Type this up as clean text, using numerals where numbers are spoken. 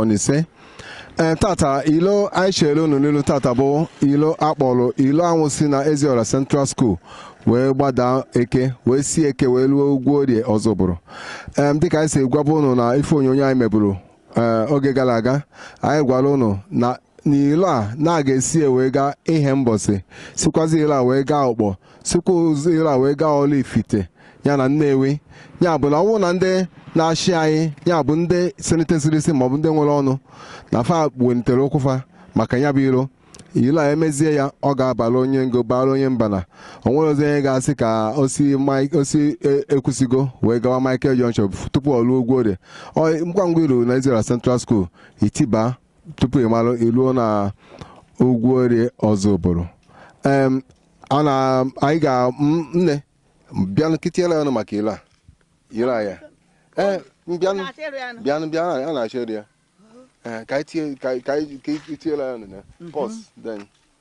15. Tata ilo aishelo nunu tata bo ilo akpolo ilo anwụsị na Eziora Central School wee gbada eke wee si eke wee luo Ugwuorie Ozubulu. Dịka anyị si gwaba unu na ife onyonyo anyị meburu oge gara aga, anyị gwara unu na n'ilo a na-aga esi wee gaa ihe mbọsị, sikwazi ilo a wee gaa Ụkpọ, sikwa ilo a wee gaa Ọlụifite ya na Nnewi. Ya bụ na ọnwụ na ndị na-achị anyị, ya bụ ndị senetesirisi maọbụ ndị nwere ọnụ na fa welitere okwufa maka ya bụ ilo a emezie ya, ọ ga-abala onye ngo bara onye mbana. O nwere ozi onye ga-asị ka osi ekwusigo wee gawa Michael Junction tupu ọ luo Ugwuorie. Ngwa ngwa ilu na Eziora Central School itiba tupu ịmalụ iluo na Ugwuorie Ozubulu. Anyị ga nne bịa nkịtịela ọnụ maka ilo a. Ilo a ya bịa a na-achọ ya ka itiela ya ọnụ na pause then